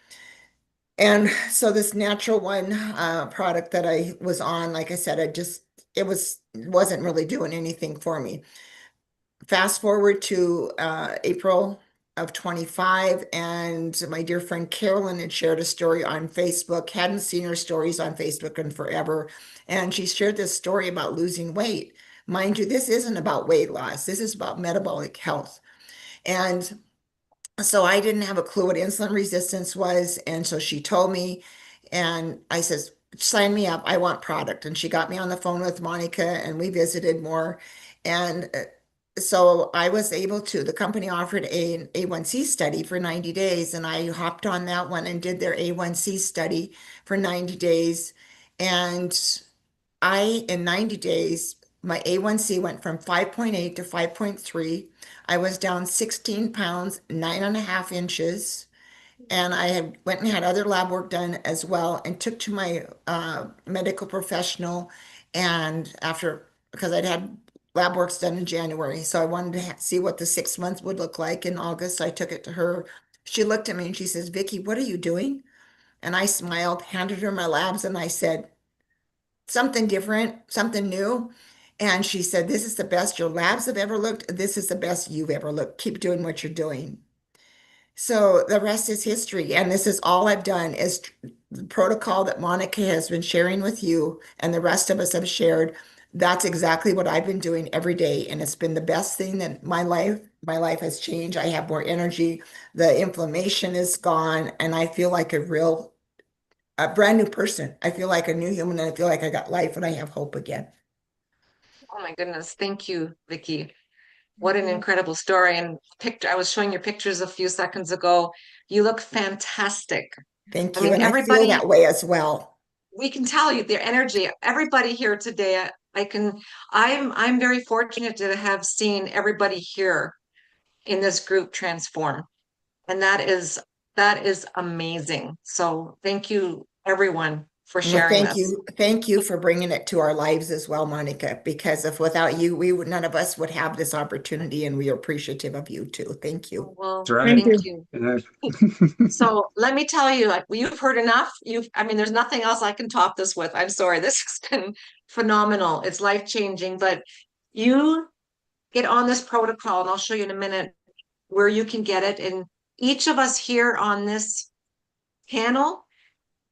And so this natural one product that I was on, like I said, it wasn't really doing anything for me. fast forward to April of 25, and my dear friend Carolyn had shared a story on Facebook, hadn't seen her stories on Facebook in forever, and she shared this story about losing weight. Mind you, this isn't about weight loss, this is about metabolic health. And so I didn't have a clue what insulin resistance was. And so she told me, and I says, sign me up. I want product. And she got me on the phone with Monica and we visited more. And so I was able to, the company offered an A1C study for 90 days. And I hopped on that one and did their A1C study for 90 days. And in 90 days, my A1C went from 5.8 to 5.3. I was down 16 pounds, 9.5 inches. And I had went and had other lab work done as well and took to my medical professional. And after, because I'd had lab works done in January, so I wanted to see what the 6 months would look like in August. So I took it to her. She looked at me and she says, Vickie, what are you doing? And I smiled, handed her my labs, and I said, something different, something new. And she said, this is the best your labs have ever looked. This is the best you've ever looked. Keep doing what you're doing. So the rest is history. And this is all I've done is the protocol that Monica has been sharing with you and the rest of us have shared. That's exactly what I've been doing every day. And it's been the best thing that my life has changed. I have more energy. The inflammation is gone. And I feel like a brand new person. I feel like a new human and I feel like I got life and I have hope again. Oh my goodness. Thank you, Vickie. What an incredible story. And I was showing you pictures a few seconds ago. You look fantastic. Thank I you. mean, And I feel everybody, that way as well. we can tell you their energy. Everybody here today, I'm very fortunate to have seen everybody here in this group transform. And that is amazing. So thank you everyone for Well, sharing this. thank you for bringing it to our lives as well, Monica, because if without you, none of us would have this opportunity and we are appreciative of you too. Thank you. Well, That's right. Thank thank you. you. Yeah. So let me tell you, like, you've heard enough. I mean, there's nothing else I can top this with. I'm sorry. This has been phenomenal. It's life-changing, but you get on this protocol, and I'll show you in a minute where you can get it. And each of us here on this panel,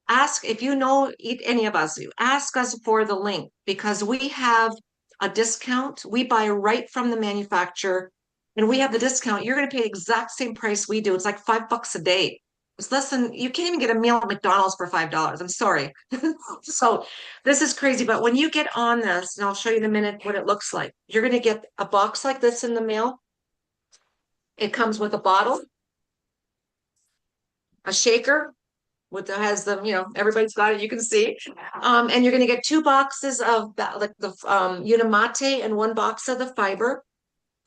ask if you know any of us, ask us for the link because we have a discount. We buy right from the manufacturer and we have the discount. You're going to pay the exact same price we do. It's like $5 a day. It's less than, you can't even get a meal at McDonald's for $5. I'm sorry. So this is crazy. But when you get on this, and I'll show you in a minute what it looks like, you're going to get a box like this in the mail. It comes with a bottle, a shaker, has them, everybody's got it, you can see. And you're going to get 2 boxes of like the Unimate and 1 box of the fiber.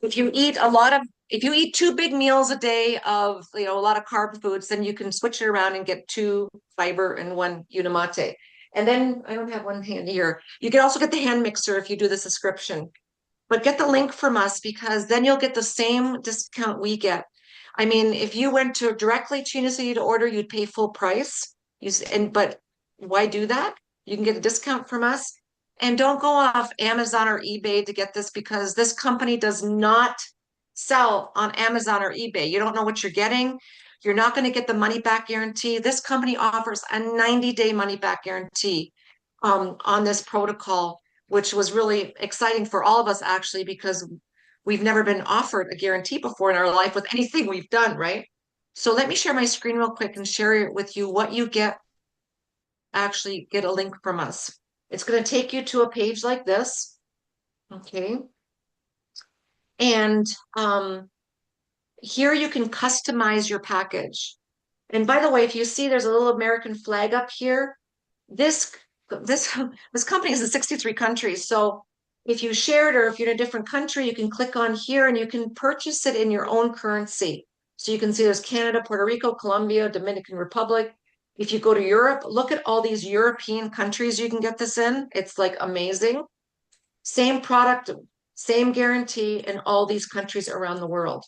If you eat 2 big meals a day of, a lot of carb foods, then you can switch it around and get 2 fiber and 1 Unimate. And then I don't have one hand here. You can also get the hand mixer if you do the subscription. But get the link from us because then you'll get the same discount we get. I mean, if you went directly to Unicity to order, you'd pay full price. But why do that? You can get a discount from us. And don't go off Amazon or eBay to get this because this company does not sell on Amazon or eBay. You don't know what you're getting. You're not going to get the money back guarantee. This company offers a 90-day money back guarantee on this protocol, which was really exciting for all of us actually, because we've never been offered a guarantee before in our life with anything we've done, right? So let me share my screen real quick and share with you what you actually get a link from us. It's going to take you to a page like this. Okay. And here you can customize your package. And by the way, if you see there's a little American flag up here, this company is in 63 countries. So if you share it or if you're in a different country, you can click on here and you can purchase it in your own currency. So you can see there's Canada, Puerto Rico, Colombia, Dominican Republic. If you go to Europe, look at all these European countries you can get this in. It's like amazing. Same product, same guarantee in all these countries around the world.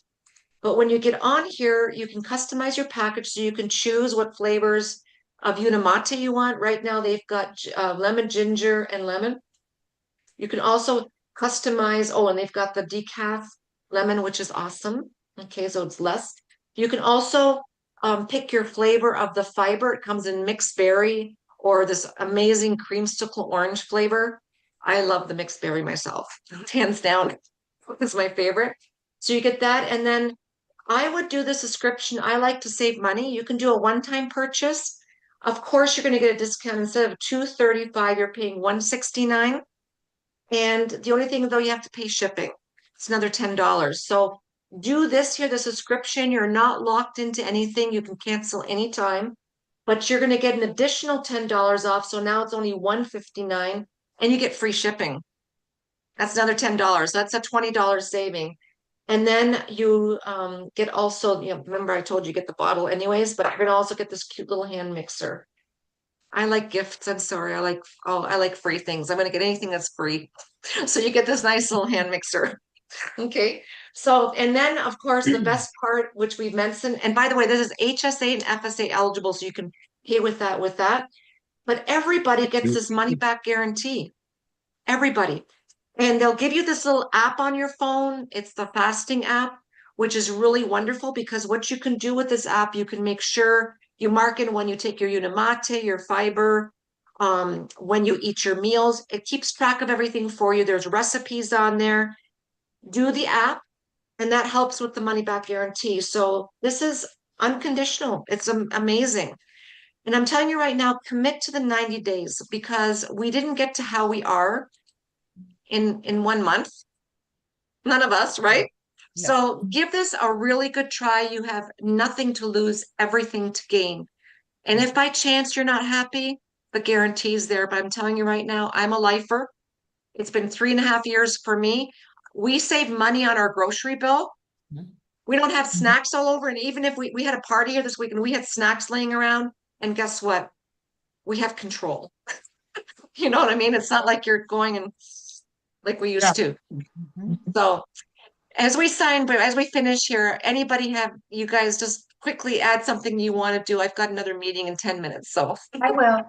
But when you get on here, you can customize your package so you can choose what flavors of Unimate you want. Right now, they've got lemon, ginger, and lemon. You can also customize, and they've got the decaf lemon, which is awesome. Okay, so it's less. You can also pick your flavor of the fiber. It comes in mixed berry or this amazing creamsicle orange flavor. I love the mixed berry myself. Hands down, it's my favorite. So you get that, and then I would do the subscription. I like to save money. You can do a one-time purchase. Of course, you're going to get a discount. Instead of $235, you're paying $169. And the only thing though, you have to pay shipping. It's another $10. So do this here, the subscription. You're not locked into anything. You can cancel anytime, but you're going to get an additional $10 off. So now it's only $159 and you get free shipping. That's another $10. That's a $20 saving. And then you get also, remember I told you get the bottle anyways, but you're gonna also get this cute little hand mixer. I like gifts. I'm sorry. I like free things. I'm gonna get anything that's free. So you get this nice little hand mixer. Okay. So, and then of course the best part, which we've mentioned, and by the way, this is HSA and FSA eligible, so you can pay with that. But everybody gets this money back guarantee. Everybody. And they'll give you this little app on your phone. It's the fasting app, which is really wonderful because what you can do with this app, you can make sure you mark in when you take your unimate, your fiber, when you eat your meals. It keeps track of everything for you. There's recipes on there. Do the app, and that helps with the money back guarantee. So this is unconditional. It's amazing. And I'm telling you right now, commit to the 90 days because we didn't get to how we are in 1 month. None of us, right? No. So give this a really good try. You have nothing to lose, everything to gain. And if by chance you're not happy, the guarantee's there. But I'm telling you right now, I'm a lifer. It's been 3.5 years for me. We save money on our grocery bill. We don't have snacks all over. And even if we had a party here this week and we had snacks laying around, and guess what? We have control. You know what I mean? It's not like you're going and like we used to. So as we finish here, anybody have you guys just quickly add something you want to do? I've got another meeting in 10 minutes. So I will.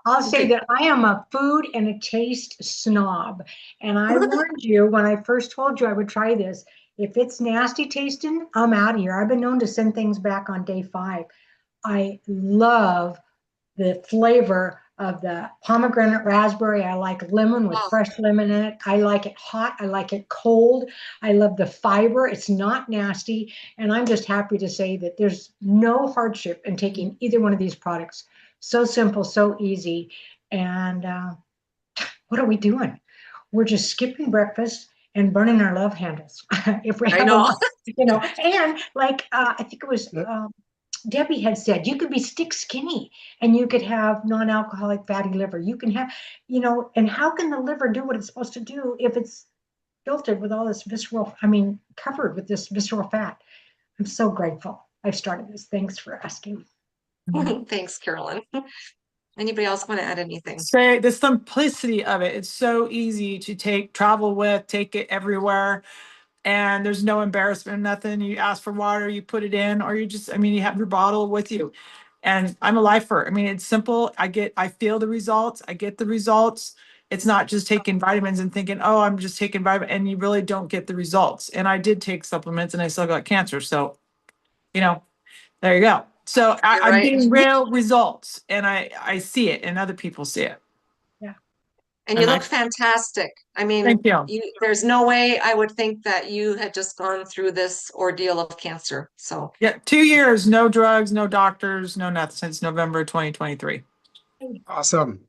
I'll say Okay. that I am a food and a taste snob. And I warned you when I first told you I would try this. If it's nasty tasting, I'm out of here. I've been known to send things back on day 5. I love the flavor of the pomegranate raspberry. I like lemon with Oh. fresh lemon in it. I like it hot. I like it cold. I love the fiber. It's not nasty. And I'm just happy to say that there's no hardship in taking either one of these products. So simple, so easy. And what are we doing? We're just skipping breakfast and burning our love handles. If we I have know. and like I think it was Debbie had said, you could be stick skinny and you could have non-alcoholic fatty liver. You can have, and how can the liver do what it's supposed to do if it's filtered with all this covered with this visceral fat? I'm so grateful I've started this. Thanks for asking. Thanks, Carolyn. Anybody else want to add anything? Say the simplicity of it. It's so easy to travel with, take it everywhere. And there's no embarrassment, nothing. You ask for water, you put it in, or you have your bottle with you. And I'm a lifer. It's simple. I feel the results. I get the results. It's not just taking vitamins and thinking, oh, I'm just taking vitamin, and you really don't get the results. And I did take supplements and I still got cancer. So, there you go. So I'm right. getting real results, and I see it and other people see it. And you And look fantastic. Thank you. There's no way I would think that you had just gone through this ordeal of cancer. So Yeah, 2 years, no drugs, no doctors, no nothing since November 2023. Awesome.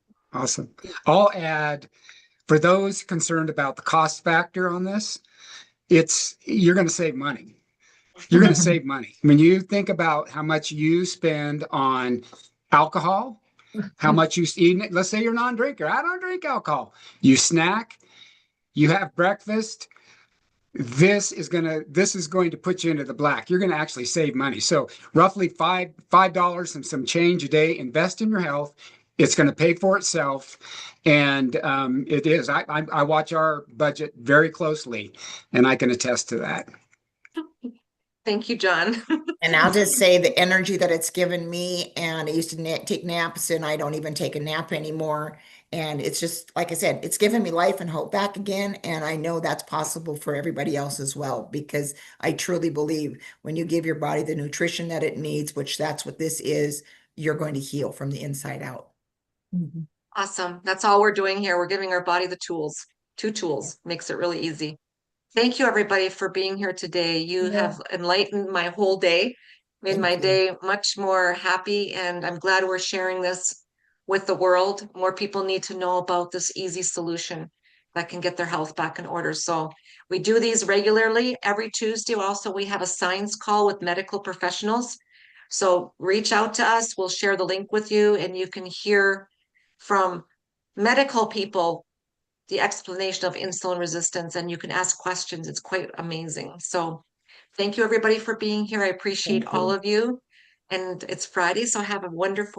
I'll add, for those concerned about the cost factor on this, you're going to save money. You're going to save money. When you think about how much you spend on alcohol, how much you eat, let's say you're a non-drinker. I don't drink alcohol. You snack, you have breakfast. This is going to put you into the black. You're going to actually save money. So roughly $5 and some change a day. Invest in your health. It's going to pay for itself, and it is. I watch our budget very closely, and I can attest to that. Thank you, John. And I'll just say the energy that it's given me, and I used to take naps, and I don't even take a nap anymore. And it's just, like I said, it's given me life and hope back again. And I know that's possible for everybody else as well, because I truly believe when you give your body the nutrition that it needs, which that's what this is, you're going to heal from the inside out. Mhm. Awesome. That's all we're doing here. We're giving our body the tools. 2 tools makes it really easy. Thank you, everybody, for being here today. You Yeah. have enlightened my whole day, made my Thank you. day much more happy, and I'm glad we're sharing this with the world. More people need to know about this easy solution that can get their health back in order. So we do these regularly every Tuesday. Also, we have a science call with medical professionals. So reach out to us. We'll share the link with you, and you can hear from medical people the explanation of insulin resistance, and you can ask questions. It's quite amazing. So thank you, everybody, for being here. I appreciate Thank all you. of you. And it's Friday, so have a wonderful